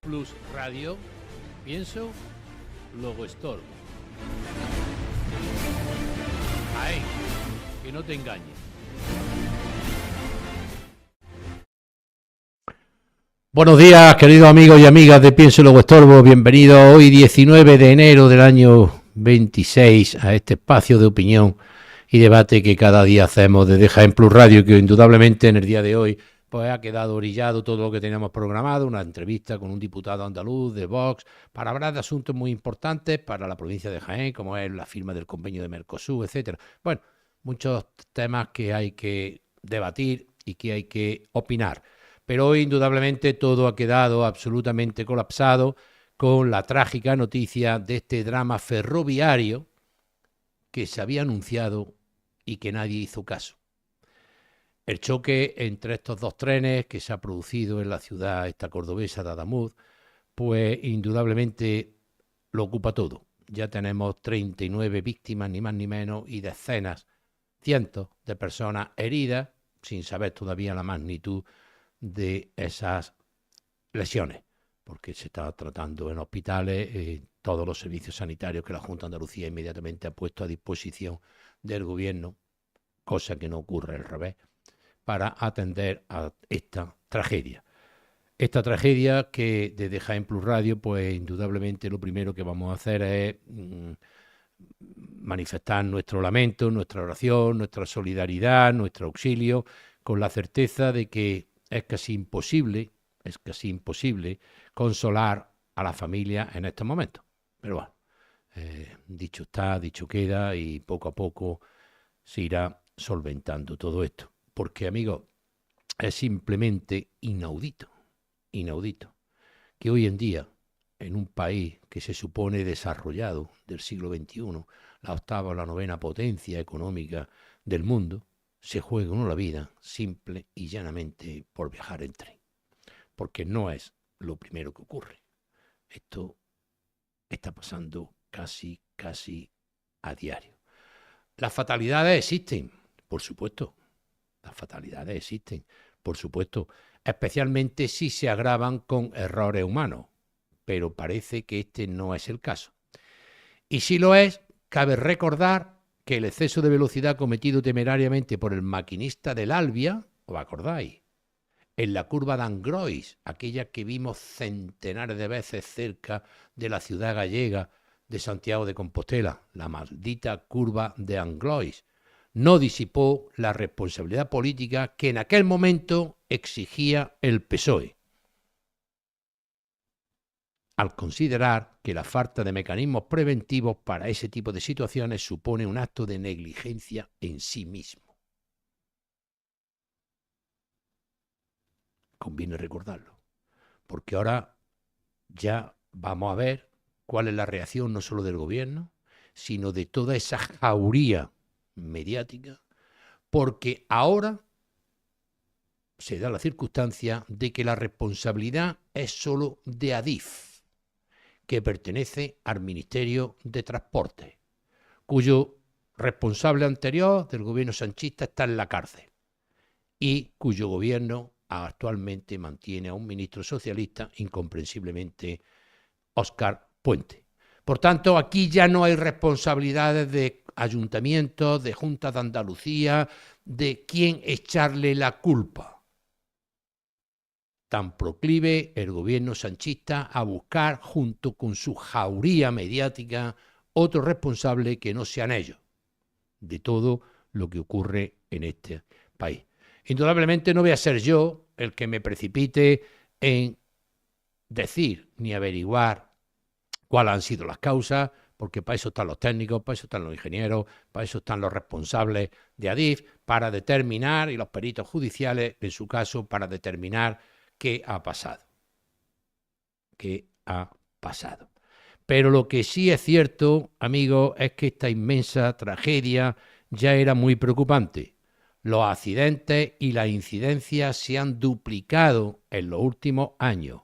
Plus Radio, pienso, luego estorbo. Ay, que no te engañes. Buenos días, queridos amigos y amigas de Pienso y Luego Estorbo. Bienvenidos hoy 19 de enero del año 26 a este espacio de opinión y debate que cada día hacemos desde Jaén Plus Radio, que indudablemente en el día de hoy pues ha quedado orillado todo lo que teníamos programado, una entrevista con un diputado andaluz de Vox para hablar de asuntos muy importantes para la provincia de Jaén, como es la firma del convenio de Mercosur, etcétera. Bueno, muchos temas que hay que debatir y que hay que opinar. Pero hoy, indudablemente, todo ha quedado absolutamente colapsado con la trágica noticia de este drama ferroviario que se había anunciado y que nadie hizo caso. El choque entre estos dos trenes que se ha producido en la ciudad esta cordobesa de Adamuz, pues indudablemente lo ocupa todo. Ya tenemos 39 víctimas, ni más ni menos, y decenas, cientos de personas heridas, sin saber todavía la magnitud de esas lesiones, porque se está tratando en hospitales todos los servicios sanitarios que la Junta de Andalucía inmediatamente ha puesto a disposición del gobierno, cosa que no ocurre al revés, para atender a esta tragedia. Esta tragedia que desde Jaén Plus Radio, pues indudablemente lo primero que vamos a hacer es manifestar nuestro lamento, nuestra oración, nuestra solidaridad, nuestro auxilio, con la certeza de que es casi imposible consolar a la familia en estos momentos. Pero bueno, dicho está, dicho queda, y poco a poco se irá solventando todo esto. Porque, amigos, es simplemente inaudito que hoy en día, en un país que se supone desarrollado del siglo XXI, la octava o la novena potencia económica del mundo, se juega uno la vida simple y llanamente por viajar en tren. Porque no es lo primero que ocurre. Esto está pasando casi a diario. Las fatalidades existen, por supuesto. Las fatalidades existen, por supuesto, especialmente si se agravan con errores humanos. Pero parece que este no es el caso. Y si lo es, cabe recordar que el exceso de velocidad cometido temerariamente por el maquinista del Albia, ¿os acordáis? En la curva de Angrois, aquella que vimos centenares de veces cerca de la ciudad gallega de Santiago de Compostela, la maldita curva de Angrois, no disipó la responsabilidad política que en aquel momento exigía el PSOE, al considerar que la falta de mecanismos preventivos para ese tipo de situaciones supone un acto de negligencia en sí mismo. Conviene recordarlo, porque ahora ya vamos a ver cuál es la reacción no solo del gobierno, sino de toda esa jauría mediática, porque ahora se da la circunstancia de que la responsabilidad es solo de Adif, que pertenece al Ministerio de Transporte, cuyo responsable anterior del gobierno sanchista está en la cárcel y cuyo gobierno actualmente mantiene a un ministro socialista, incomprensiblemente Óscar Puente. Por tanto, aquí ya no hay responsabilidades de ayuntamientos, de Junta de Andalucía, de quién echarle la culpa. Tan proclive el gobierno sanchista a buscar, junto con su jauría mediática, otro responsable que no sean ellos de todo lo que ocurre en este país. Indudablemente no voy a ser yo el que me precipite en decir ni averiguar cuáles han sido las causas, porque para eso están los técnicos, para eso están los ingenieros, para eso están los responsables de Adif, para determinar, y los peritos judiciales, en su caso, para determinar qué ha pasado. ¿Qué ha pasado? Pero lo que sí es cierto, amigos, es que esta inmensa tragedia ya era muy preocupante. Los accidentes y las incidencias se han duplicado en los últimos años.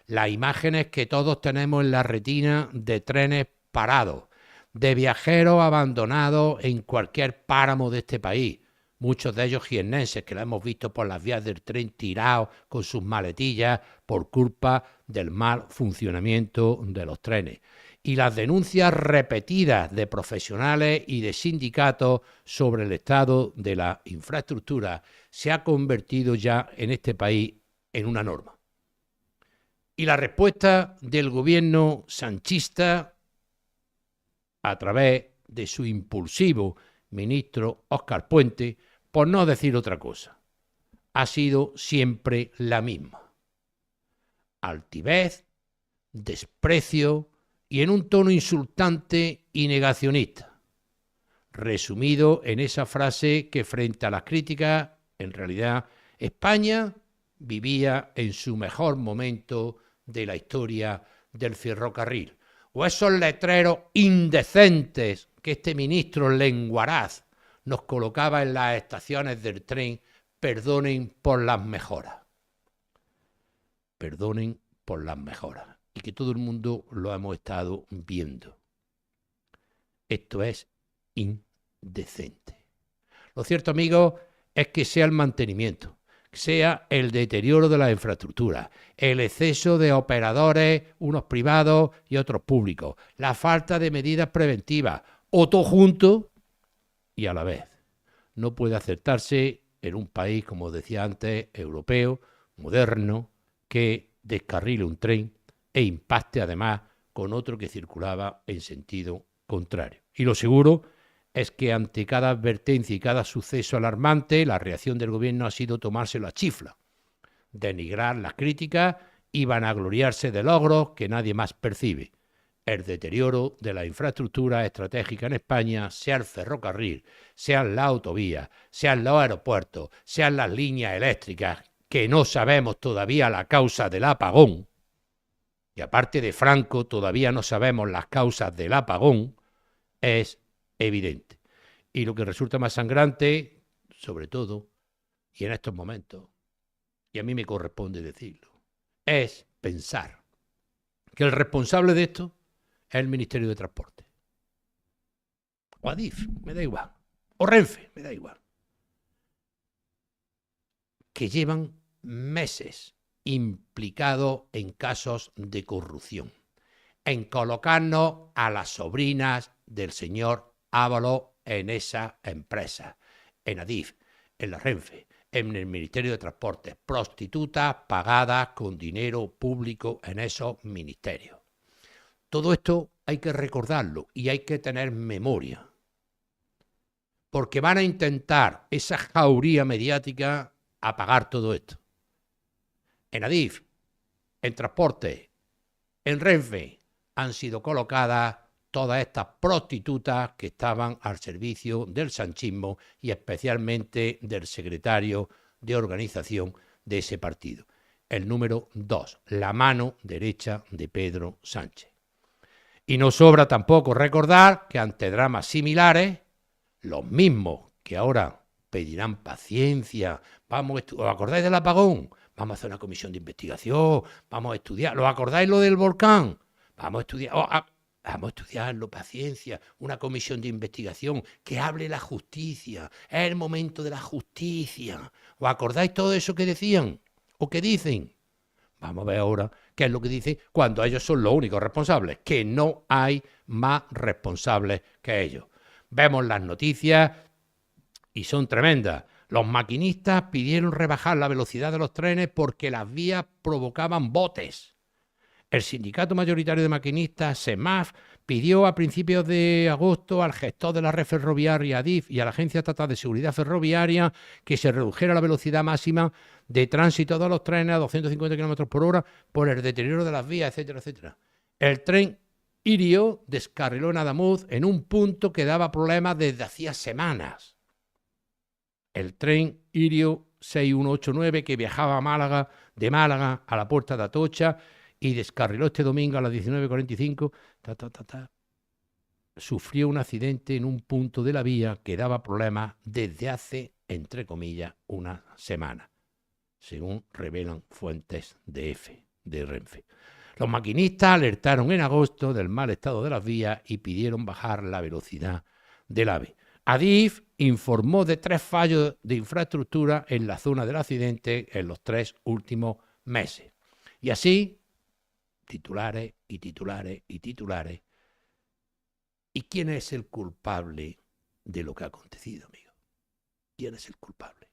Las imágenes que todos tenemos en la retina de trenes parados, de viajeros abandonados en cualquier páramo de este país, muchos de ellos jiennenses, que lo hemos visto por las vías del tren tirados con sus maletillas por culpa del mal funcionamiento de los trenes. Y las denuncias repetidas de profesionales y de sindicatos sobre el estado de la infraestructura se ha convertido ya en este país en una norma. Y la respuesta del gobierno sanchista, a través de su impulsivo ministro Óscar Puente, por no decir otra cosa, ha sido siempre la misma. Altivez, desprecio y en un tono insultante y negacionista, resumido en esa frase que frente a las críticas, en realidad, España vivía en su mejor momento de la historia del ferrocarril. O esos letreros indecentes que este ministro lenguaraz nos colocaba en las estaciones del tren: perdonen por las mejoras. Perdonen por las mejoras. Y que todo el mundo lo hemos estado viendo. Esto es indecente. Lo cierto, amigos, es que sea el mantenimiento, sea el deterioro de la infraestructura, el exceso de operadores, unos privados y otros públicos, la falta de medidas preventivas, o todo junto y a la vez. No puede aceptarse en un país, como decía antes, europeo, moderno, que descarrile un tren e impacte además con otro que circulaba en sentido contrario. Y lo seguro es que ante cada advertencia y cada suceso alarmante, la reacción del gobierno ha sido tomárselo a chifla, denigrar las críticas y vanagloriarse de logros que nadie más percibe. El deterioro de la infraestructura estratégica en España, sea el ferrocarril, sean las autovías, sean los aeropuertos, sean las líneas eléctricas, que no sabemos todavía la causa del apagón, y aparte de Franco todavía no sabemos las causas del apagón, es evidente. Y lo que resulta más sangrante, sobre todo, y en estos momentos, y a mí me corresponde decirlo, es pensar que el responsable de esto es el Ministerio de Transporte. O Adif, me da igual. O Renfe, me da igual. Que llevan meses implicados en casos de corrupción, en colocarnos a las sobrinas del señor Ábalos en esa empresa, en Adif, en la Renfe, en el Ministerio de Transportes, prostitutas pagadas con dinero público en esos ministerios. Todo esto hay que recordarlo y hay que tener memoria, porque van a intentar esa jauría mediática apagar todo esto. En Adif, en Transporte, en Renfe, han sido colocadas todas estas prostitutas que estaban al servicio del sanchismo y especialmente del secretario de organización de ese partido, el número 2, la mano derecha de Pedro Sánchez. Y no sobra tampoco recordar que ante dramas similares, los mismos que ahora pedirán paciencia, ¿os acordáis del apagón? Vamos a hacer una comisión de investigación, vamos a estudiar. ¿Os acordáis lo del volcán? Vamos a estudiar. Vamos a estudiarlo, paciencia, una comisión de investigación, que hable la justicia, es el momento de la justicia. ¿Os acordáis todo eso que decían o que dicen? Vamos a ver ahora qué es lo que dicen cuando ellos son los únicos responsables, que no hay más responsables que ellos. Vemos las noticias y son tremendas. Los maquinistas pidieron rebajar la velocidad de los trenes porque las vías provocaban botes. El sindicato mayoritario de maquinistas, SEMAF, pidió a principios de agosto al gestor de la red ferroviaria ADIF y a la Agencia Estatal de Seguridad Ferroviaria que se redujera la velocidad máxima de tránsito de los trenes a 250 km por hora por el deterioro de las vías, etcétera, etcétera. El tren Irio descarriló en Adamuz en un punto que daba problemas desde hacía semanas. El tren Irio 6189 que viajaba a Málaga, de Málaga a la Puerta de Atocha, y descarriló este domingo a las 19:45, sufrió un accidente en un punto de la vía que daba problemas desde hace, entre comillas, una semana, según revelan fuentes de Renfe. Los maquinistas alertaron en agosto del mal estado de las vías y pidieron bajar la velocidad del AVE. Adif informó de 3 fallos de infraestructura en la zona del accidente en los 3 últimos meses. Y así, titulares y titulares y titulares. ¿Y quién es el culpable de lo que ha acontecido, amigo? ¿Quién es el culpable?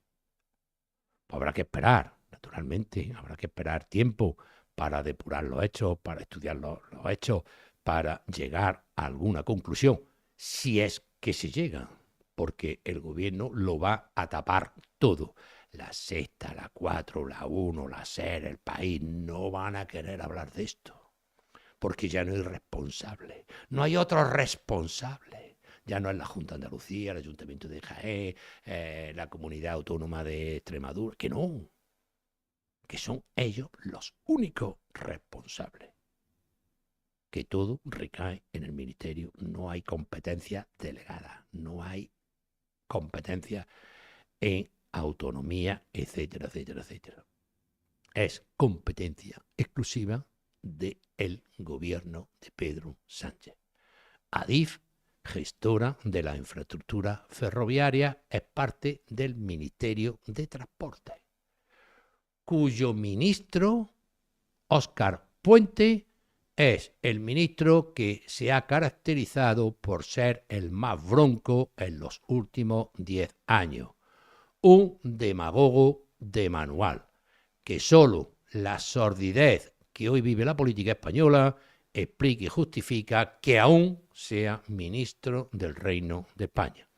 Pues habrá que esperar, naturalmente, habrá que esperar tiempo para depurar los hechos, para estudiar los hechos, para llegar a alguna conclusión, si es que se llega, porque el gobierno lo va a tapar todo. La Sexta, la 4, la 1, la SER, El País, no van a querer hablar de esto, porque ya no hay responsable, no hay otro responsable. Ya no es la Junta de Andalucía, el Ayuntamiento de Jaén, la Comunidad Autónoma de Extremadura, que no, que son ellos los únicos responsables. Que todo recae en el Ministerio, no hay competencia delegada, no hay competencia en autonomía, etcétera, etcétera, etcétera. Es competencia exclusiva del gobierno de Pedro Sánchez. Adif, gestora de la infraestructura ferroviaria, es parte del Ministerio de Transporte, cuyo ministro, Óscar Puente, es el ministro que se ha caracterizado por ser el más bronco en los últimos 10 años. Un demagogo de manual, que solo la sordidez que hoy vive la política española explica y justifica que aún sea ministro del Reino de España.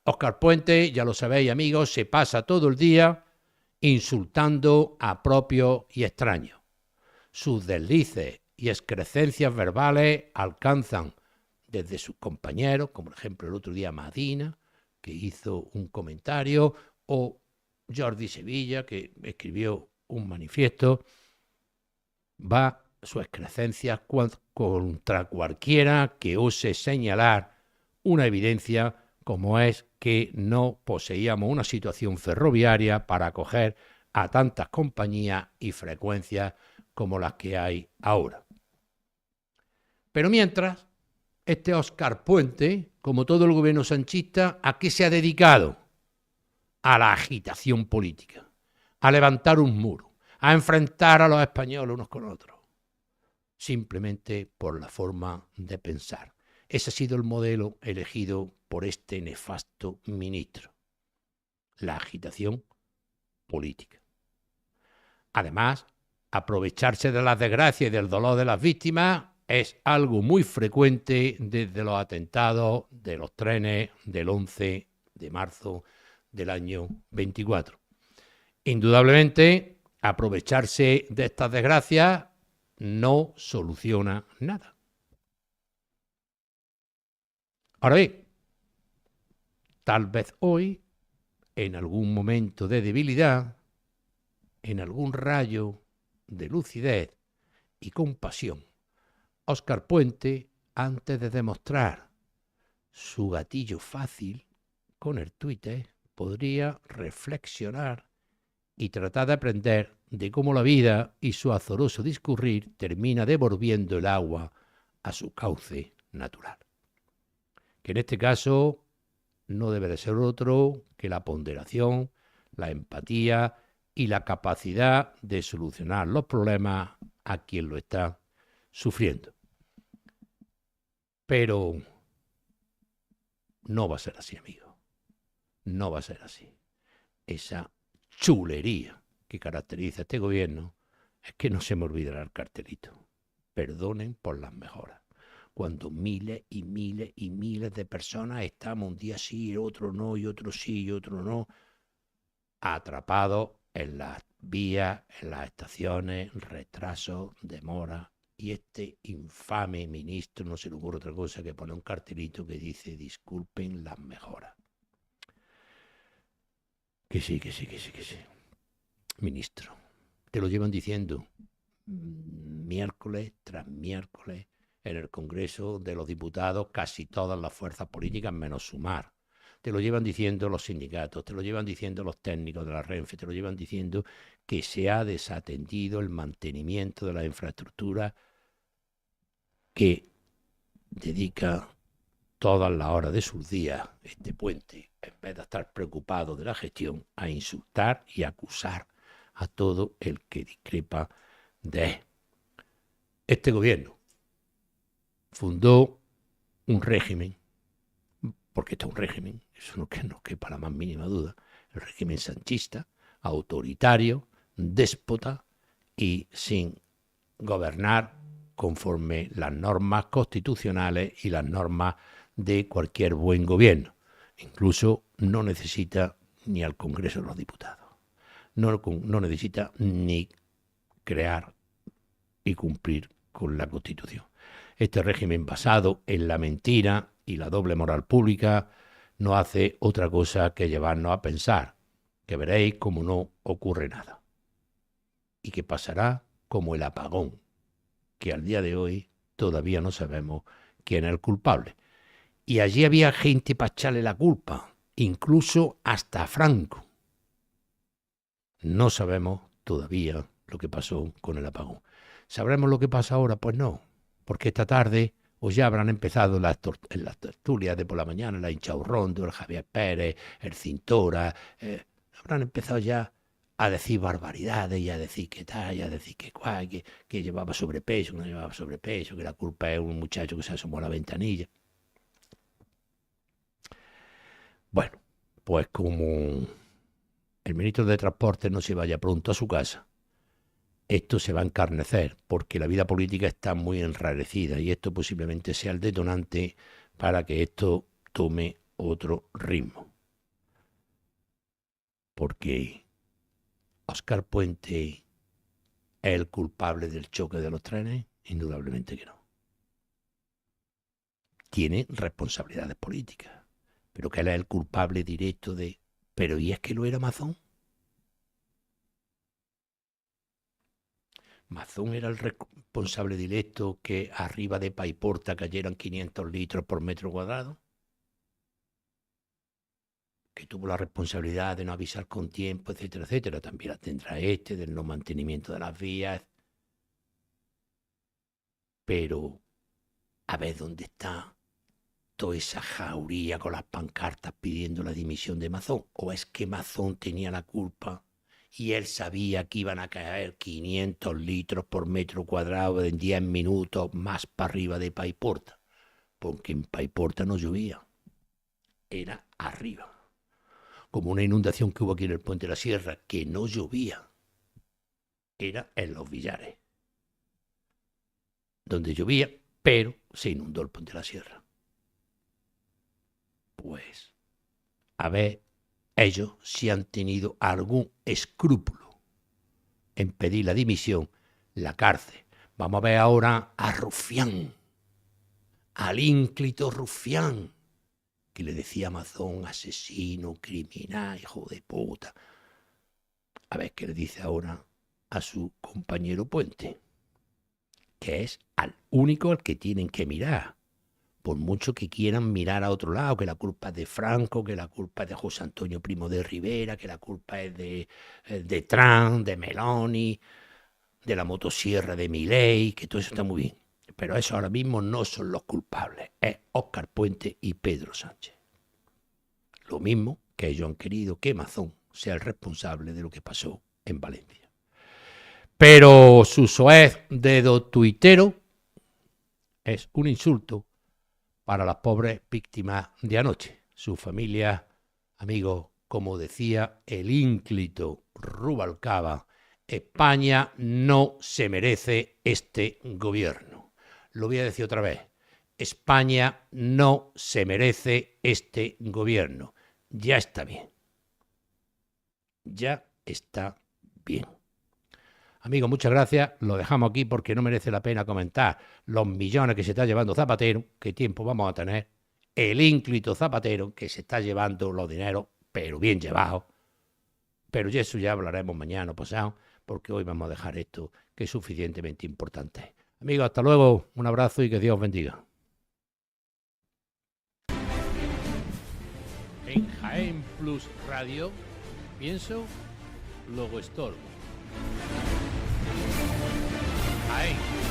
Óscar Puente, ya lo sabéis, amigos, se pasa todo el día insultando a propios y extraños. Sus deslices y excrecencias verbales alcanzan desde sus compañeros, como por ejemplo el otro día Madina, que hizo un comentario, o Jordi Sevilla, que escribió un manifiesto. Va su excrecencia contra cualquiera que ose señalar una evidencia como es que no poseíamos una situación ferroviaria para acoger a tantas compañías y frecuencias como las que hay ahora. Pero mientras, este Óscar Puente, como todo el gobierno sanchista, ¿a qué se ha dedicado? A la agitación política, a levantar un muro, a enfrentar a los españoles unos con otros, simplemente por la forma de pensar. Ese ha sido el modelo elegido por este nefasto ministro, la agitación política. Además, aprovecharse de las desgracias y del dolor de las víctimas es algo muy frecuente desde los atentados de los trenes del 11 de marzo del año 24. Indudablemente, aprovecharse de estas desgracias no soluciona nada. Ahora bien, tal vez hoy, en algún momento de debilidad, en algún rayo de lucidez y compasión, Óscar Puente, antes de demostrar su gatillo fácil con el Twitter, podría reflexionar y tratar de aprender de cómo la vida y su azaroso discurrir termina devolviendo el agua a su cauce natural. Que en este caso no debe de ser otro que la ponderación, la empatía y la capacidad de solucionar los problemas a quien lo está sufriendo. Pero no va a ser así, amigo. No va a ser así. Esa chulería que caracteriza a este gobierno es que no se me olvidará el cartelito. Perdonen por las mejoras. Cuando miles y miles y miles de personas estamos un día sí, otro no, y otro sí, y otro no, atrapados en las vías, en las estaciones, retrasos, demoras. Y este infame ministro no se le ocurre otra cosa que poner un cartelito que dice disculpen las mejoras. Que sí. Ministro, te lo llevan diciendo miércoles tras miércoles en el Congreso de los Diputados casi todas las fuerzas políticas menos Sumar. Te lo llevan diciendo los sindicatos, te lo llevan diciendo los técnicos de la Renfe, te lo llevan diciendo que se ha desatendido el mantenimiento de la infraestructura que dedica todas las horas de sus días este puente, en vez de estar preocupado de la gestión, a insultar y acusar a todo el que discrepa de él. Este gobierno fundó un régimen, porque está un régimen, eso no quepa la más mínima duda, el régimen sanchista, autoritario, déspota y sin gobernar conforme las normas constitucionales y las normas de cualquier buen gobierno. Incluso no necesita ni al Congreso de los Diputados. No necesita ni crear y cumplir con la Constitución. Este régimen basado en la mentira y la doble moral pública no hace otra cosa que llevarnos a pensar que veréis como no ocurre nada y que pasará como el apagón, que al día de hoy todavía no sabemos quién es el culpable. Y allí había gente para echarle la culpa, incluso hasta Franco. No sabemos todavía lo que pasó con el apagón. ¿Sabremos lo que pasa ahora? Pues no, porque esta tarde o ya habrán empezado las tertulias de por la mañana, la Inchaurrondo, el Javier Pérez, el Cintora, habrán empezado ya a decir barbaridades y a decir que tal, y a decir que cual, que llevaba sobrepeso, que no llevaba sobrepeso, que la culpa es un muchacho que se asomó a la ventanilla. Bueno, pues como el ministro de Transporte no se vaya pronto a su casa, esto se va a encarnecer, porque la vida política está muy enrarecida y esto posiblemente sea el detonante para que esto tome otro ritmo. Porque Óscar Puente es el culpable del choque de los trenes, indudablemente que no. Tiene responsabilidades políticas, pero que él es el culpable directo de... ¿Pero y es que lo era Mazón? Mazón era el responsable directo que arriba de Paiporta cayeran 500 litros por metro cuadrado, que tuvo la responsabilidad de no avisar con tiempo, etcétera, etcétera. También la tendrá este, del no mantenimiento de las vías. Pero a ver dónde está toda esa jauría con las pancartas pidiendo la dimisión de Mazón. ¿O es que Mazón tenía la culpa y él sabía que iban a caer 500 litros por metro cuadrado en 10 minutos más para arriba de Paiporta? Porque en Paiporta no llovía, era arriba. Como una inundación que hubo aquí en el Puente de la Sierra, que no llovía, era en Los Villares, donde llovía, pero se inundó el Puente de la Sierra. Pues, a ver, ellos si han tenido algún escrúpulo en pedir la dimisión, la cárcel. Vamos a ver ahora a Rufián, al ínclito Rufián, que le decía a Mazón asesino, criminal, hijo de puta. A ver qué le dice ahora a su compañero Puente, que es al único al que tienen que mirar. Por mucho que quieran mirar a otro lado, que la culpa es de Franco, que la culpa es de José Antonio Primo de Rivera, que la culpa es de Trump, de Meloni, de la motosierra de Milei, que todo eso está muy bien. Pero eso ahora mismo no son los culpables, es Óscar Puente y Pedro Sánchez. Lo mismo que ellos han querido que Mazón sea el responsable de lo que pasó en Valencia. Pero su soez dedo tuitero es un insulto para las pobres víctimas de anoche. Su familia, amigos, como decía el ínclito Rubalcaba, España no se merece este gobierno. Lo voy a decir otra vez. España no se merece este gobierno. Ya está bien. Ya está bien. Amigos, muchas gracias. Lo dejamos aquí porque no merece la pena comentar los millones que se está llevando Zapatero, qué tiempo vamos a tener, el ínclito Zapatero que se está llevando los dineros, pero bien llevados. Pero de eso ya hablaremos mañana o pasado, porque hoy vamos a dejar esto que es suficientemente importante. Amigos, hasta luego. Un abrazo y que Dios bendiga. En Jaén Plus Radio, pienso, luego estorbo. Jaén.